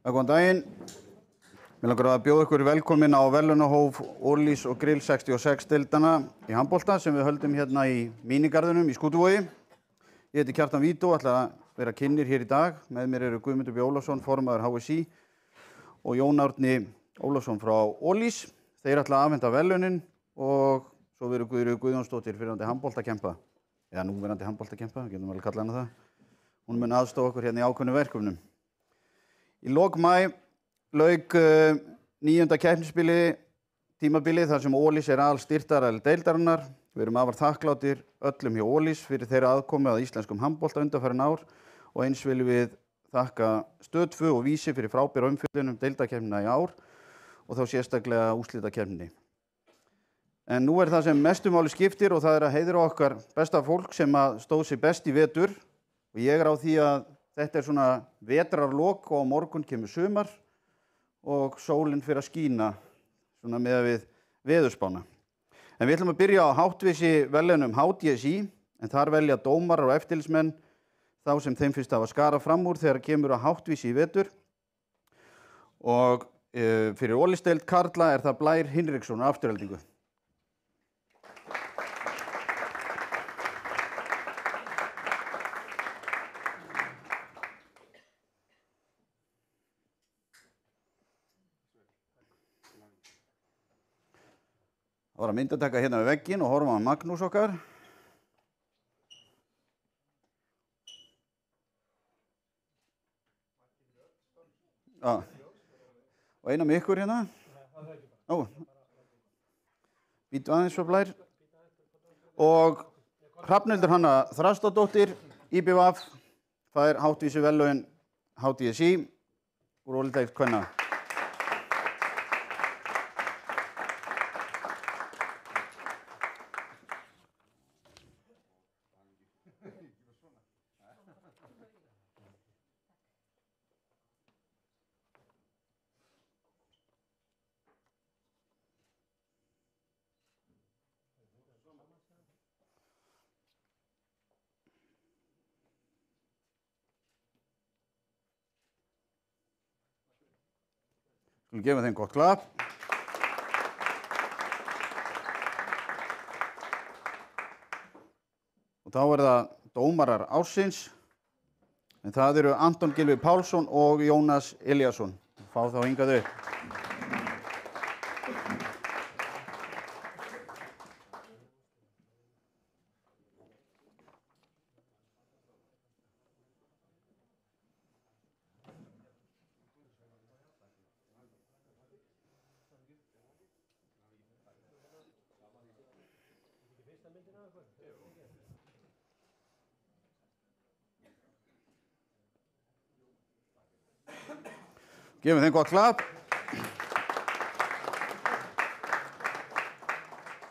Góðan daginn. Mig langar að bjóða ykkur velkomin á verðlaunahóf Ólís og Grill 66 deildana í handbolta sem við höldum hérna í Mínigarðinum í Skútuvogi. Ég heiti Kjartan Vító, ætla að vera kynnir hér í dag. Með mér eru Guðmundur B. Ólafsson, formaður HSÍ og Jón Árni Ólafsson frá Ólís. Þeir ætla að afhenda verðlaunin og svo verður Guðrún Guðjónsdóttir fyrrverandi handboltakempa. Eða núverandi handboltakempa, við getum alveg kallað hana það. Hún mun aðstoða okkur hérna í ákveðnum verkefnum. Í lok maí lauk 9. keppnisbili tímabili þar sem Ólís aðalstyrktaraðili deildarinnar. Við erum afar þakklátir öllum hjá Ólís fyrir þeirra aðkomu að íslenskum handbolta undanfarin ár og eins viljum við þakka Stöð 2 og Vísi fyrir frábæra umfjöllun deildakeppnina í ár og þá sérstaklega úrslitakeppninni. En nú það sem mestu máli skiptir og það að heiðra okkar besta fólk sem stóð sig best í vetur og ég á því að þetta svona vetrarlok og á morgun kemur sumar og sólin fyrir að skína svona með við veðurspána. En við ætlum að byrja á háttvísi verðlaunum HDSÍ en þar velja dómarar og eftirlitsmenn þá sem þeim finnst hafa skarað fram úr þegar kemur að háttvísi í vetur. Og fyrir Ólísdeild karla það Blær Hinriksson afturheldingu. Það var að myndataka hérna við vegginn og horfa á Magnús okkar. Já. Og eina með ykkur hérna. Ó. Bíddu aðeins svo Blær. Og Hrafnhildur Hanna Þrastadóttir, IBVF, fær háttvísi verðlaun HDSÍ úr Ólísdeild kvenna. Við gefum þeim gott klapp. Og þá það dómarar ársins. En það eru Anton Gylfi Pálsson og Jónas Elíasson. Fá þá hingað upp. Gefum þeim gott klapp.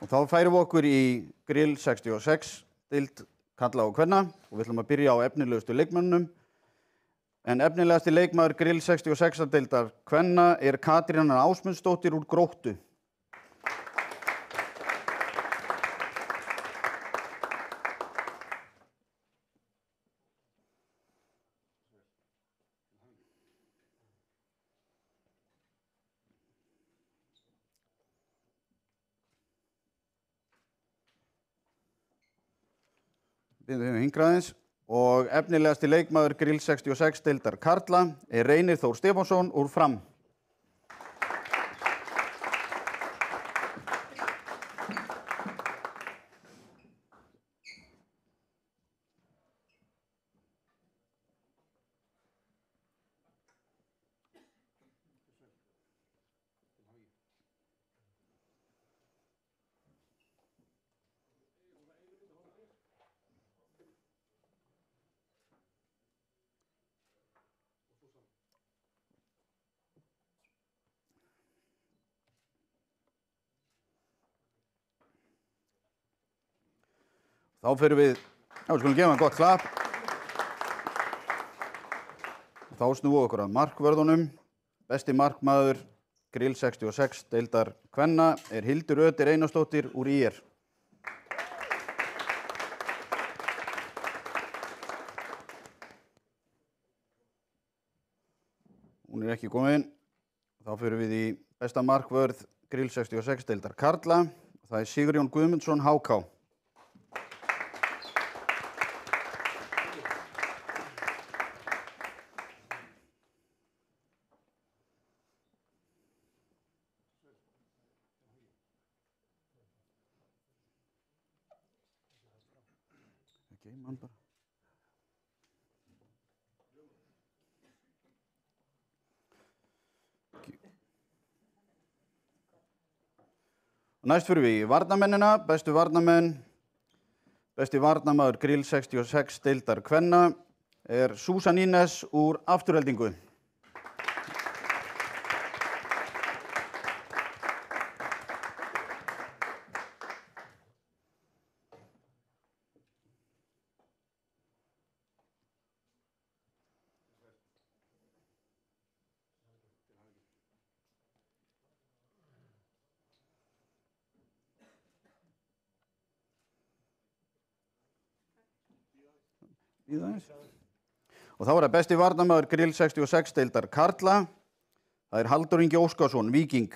Og þá færum við okkur í Grill 66 deild karla og kvenna og við ætlum að byrja á efnilegustu leikmönnum. En efnilegasti leikmaður Grill 66 deildar kvenna Katrín Ásmundsdóttir úr Gróttu. Við höfum hingraðins og efnilegasti leikmaður Grill 66 deildar karla Reynir Þór Stefánsson úr Fram. Þá fyrir við skulum gefa hann gott klapp. Þá snúum við okkur að markvörðunum. Besti markmaður Grill 66 deildar kvenna Hildur Öddir Einarsdóttir úr ÍR. Hún ekki komin. Þá förum við í besta markvörð Grill 66 deildar karla. Það Sigurjón Guðmundsson, HK. Man bara. Næst fyrir við í varnarmennina, bestu varnarmenn. Besti varnarmaður Grill 66 deildar kvenna Susan Ines úr Aftureldingu. Og þá það besti varnarmaður Grill 66 deildar karla. Það Halldór Ingi Óskarsson, Víking.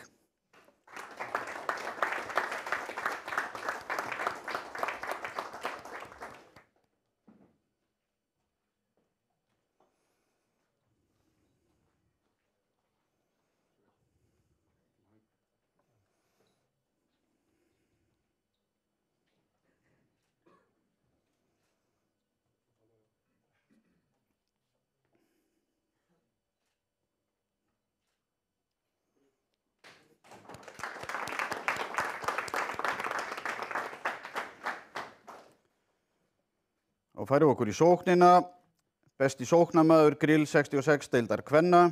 Og færum okkur í sóknina. Besti sóknarmaður Grill 66 deildar kvenna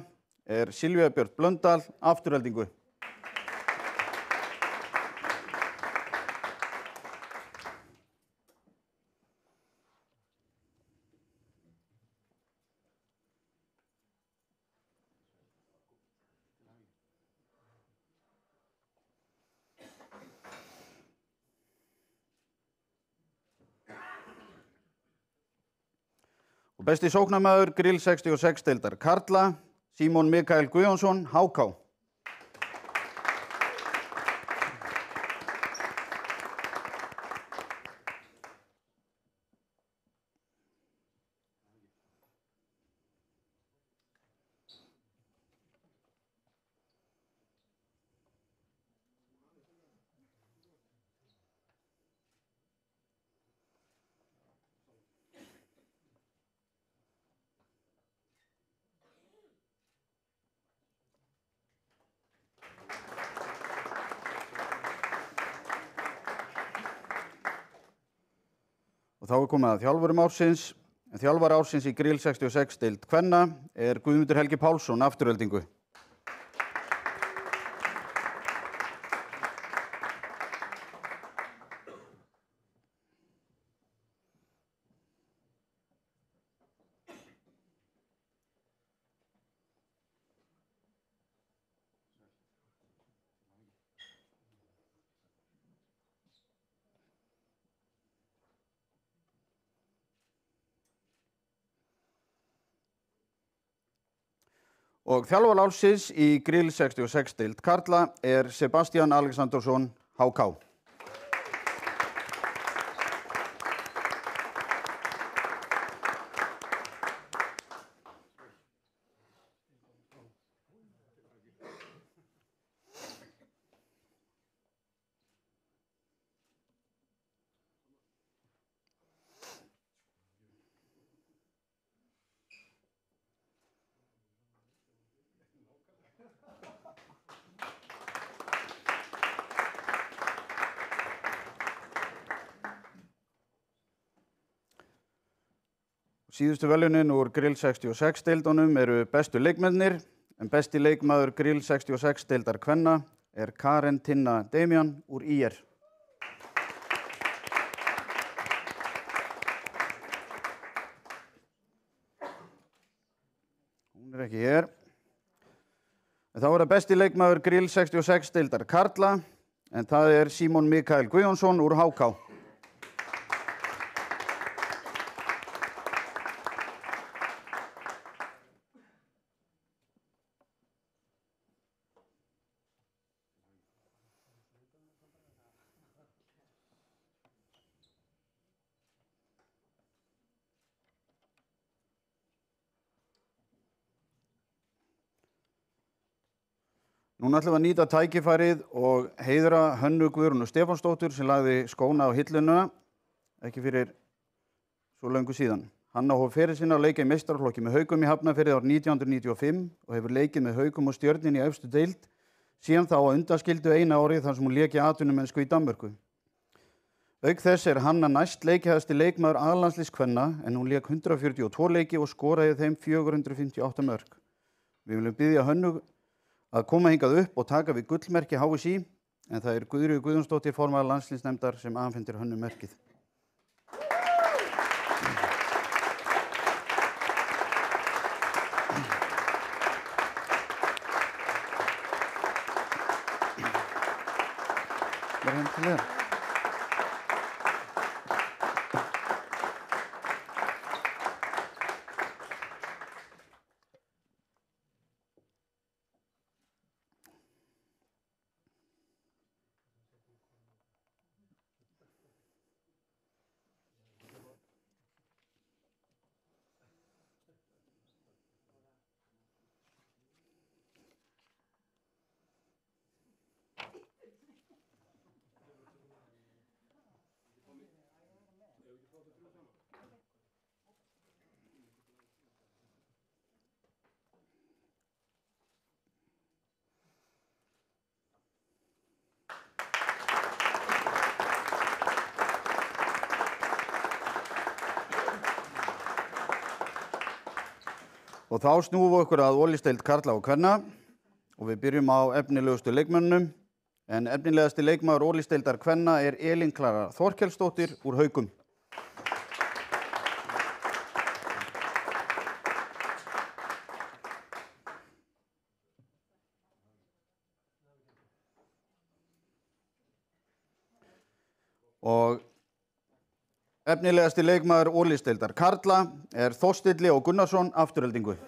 Silvía Björn Blöndal, Aftureldingu. Og besti sóknarmaður Grill 66 deildar karla Símon Mikael Guðjónsson, HK. Og þá komið að þjálfurum ársins. Þjálfari ársins í Grill 66 deild kvenna Guðmundur Helgi Pálsson, Aftureldingu. Og þjálfari ársins í Grill 66 deild karla Sebastian Alexandersson, HK. Síðustu verðlaunin úr Grill 66 deildunum bestu leikmennir, en besti leikmaður Grill 66 deildar kvenna Karen Tinna Damian úr IR. Hún ekki hér. En þá það besti leikmaður Grill 66 deildar karla, en það Símon Mikael Guðjónsson úr HK. Núna ætlum við að nýta tækifærið og heiðra Hönnu Guðrúnu Stefánsdóttur sem lagði skóna á hilluna ekki fyrir svo löngu síðan. Hanna hóf feril sinn á leik í meistaraflokki með Haukum í Hafnarfirði árið 1995 og hefur leikið með Haukum og Stjörninni í efstu deild síðan þá á undanskildu eina árið þar sem hún lék í atvinnumennsku í Danmörku. Auk þess Hanna næst leikihæsti leikmaður A-landsliðskvenna en hún lék 142 leiki og skoraði þeim 458 mörk. Við viljum biðja Hönnu að koma hingað upp og taka við gullmerki HSÍ en það Guðríður Guðjónsdóttir formaður landsliðsnefndar sem afhendir Hönnu merkið. Og þá snúum við okkur að Olísdeild karla og kvenna og við byrjum á efnilegustu leikmönnum en efnilegasti leikmaður Olísdeildar kvenna Elín Klara Þorkelsdóttir úr Haukum. Og efnilegasti leikmaður Olísdeildar karla Þorsteinn Leó Gunnarsson, Aftureldingu.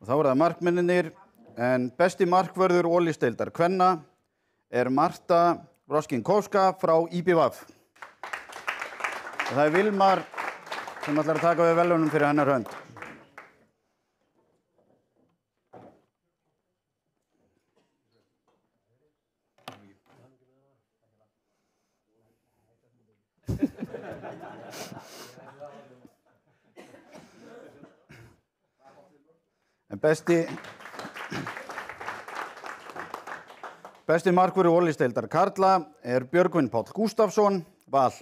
Þá það markmennirnir, en besti markvörður Olísdeildar kvenna Marta Roskinkowska frá IBVF. Og það Vilmar sem ætlar að taka við verðlaunum fyrir hennar hönd. En besti markvörður Olísdeildar karla Björgvin Páll Gústafsson, Val.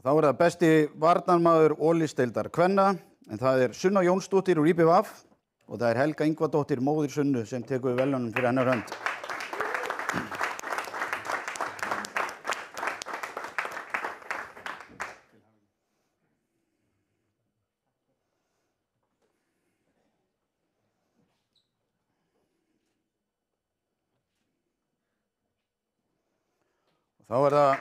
Þá það besti varnarmaður Olísdeildar kvenna, en það Sunna Jónsdóttir úr IBVF og það Helga Ingvadóttir, móðir Sunnu, sem tekur við verðlaunum fyrir hennar hönd. Þá það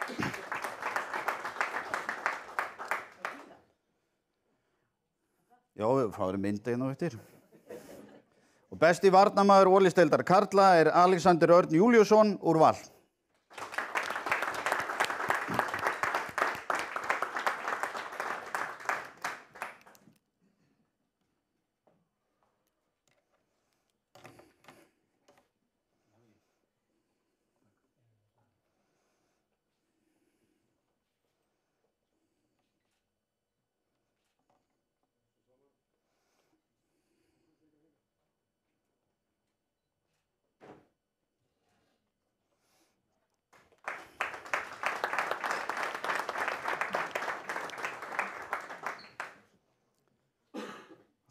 Já, við fáum myndið eftir. Og besti varnarmaður Olísdeildar karla Alexander Örn Júlíusson úr Val.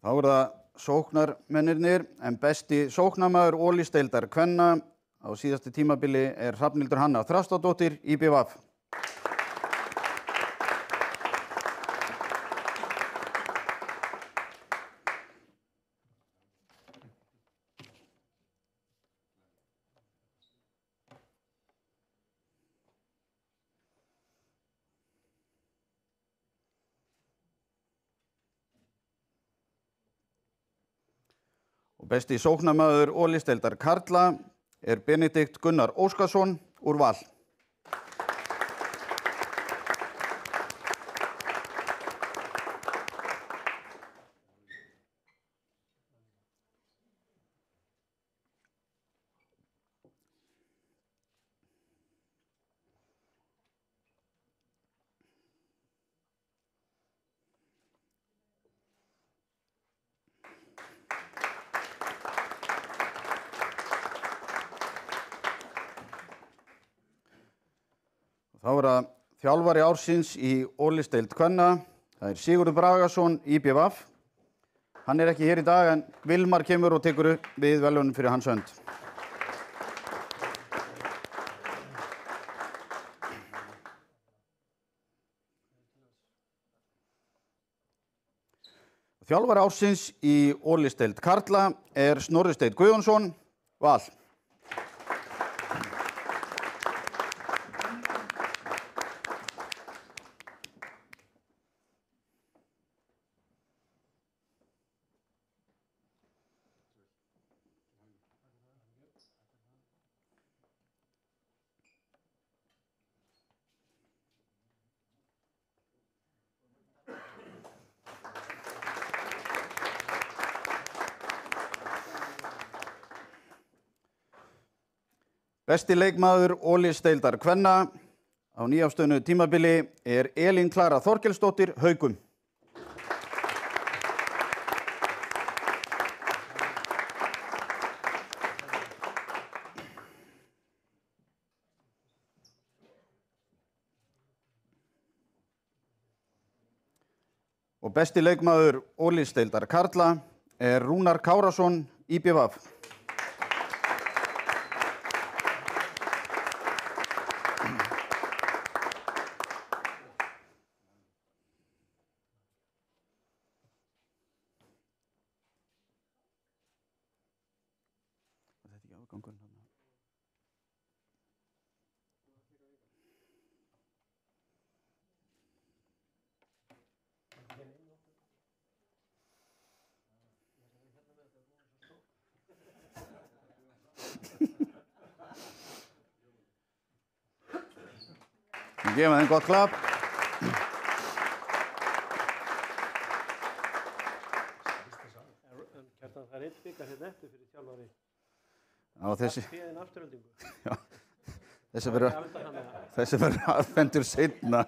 Þá það sóknarmennirnir, en besti sóknarmaður Ólís-deildar kvenna á síðasta tímabili Hrafnhildur Hanna Þrastardóttir, IBVF. Og besti sóknarmaður Ólís-deildar karla Benedikt Gunnar Óskarsson úr Val. Þá það þjálfari ársins í Ólís-deild kvenna, það Sigurður Bragason, IBVF. Hann ekki hér í dag en Vilmar kemur og tekur við verðlaunum fyrir hans hönd. Þjálfari ársins í Ólís-deild karla Snorri Steinn Guðjónsson, Val. Besti leikmaður Ólís-deildar kvenna á nýafstöðnu tímabili Elín Klara Þorkelsdóttir, Haukum. Og besti leikmaður Ólís-deildar karla Rúnar Kárason, IBVF. Við gefum þeim gott klapp. Kjartan, það einn bikar hérna eftir fyrir þjálfari. Já, þessi. Féðin afturöldingu. Já, þessi verður afhentur seinna.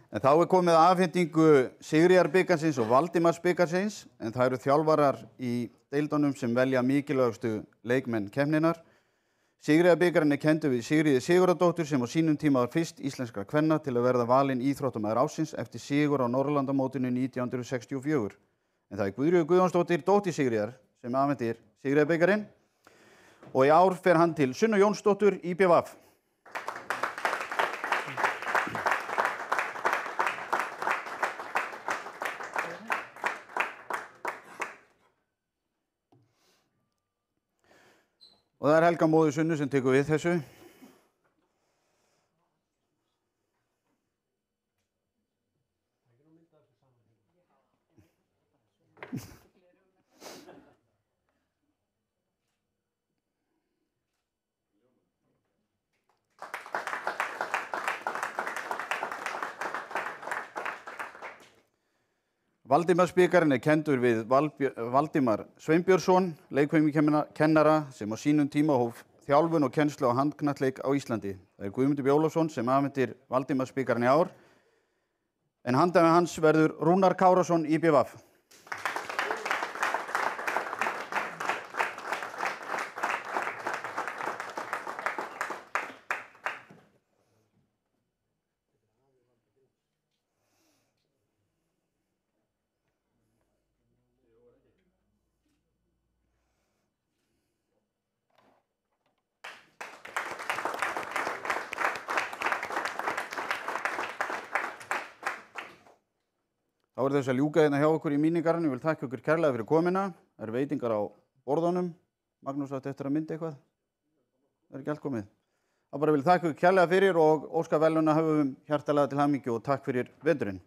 En þá komið að afhendingu Sigríðarbikarsins og Valdimarsbikarsins, en það eru þjálfarar í deildunum sem velja mikilvægustu leikmenn keppninnar. Sigríðarbikarinn kenndur við Sigríði Sigurðardóttur sem á sínum tíma var fyrst íslenskra kvenna til að verða valin íþróttamaður ársins eftir sigur á Norðurlandamótinu 1964. En það Guðríður Guðjónsdóttir, dóttir Sigríðar, sem afhendir Sigríðarbikarinn. Og í ár fer hann til Sunnu Jónsdóttur, IBVF. Og það Helga móðir Sunnu sem tekur við þessu. Valdimarsbikarinn kenndur við Valdimar Sveinbjörnsson, leikfimikennara sem á sínum tíma hóf þjálfun og kennslu á handknattleik á Íslandi. Það Guðmundur B. Ólafsson sem afhendir Valdimarsbikarinn í ár, en handafi hans verður Rúnar Kárason, IBVF. Þá er þess að ljúka hérna hjá okkur í mínigarðinu. Ég vil þakka ykkur kærlega fyrir komina. Það eru veitingar á borðunum. Magnús átti eftir að mynda eitthvað. Það er ekki allt komið. Það bara vil þakka ykkur kærlega fyrir og óska verðlaunahöfum hjartalega til hamingju og takk fyrir veturinn.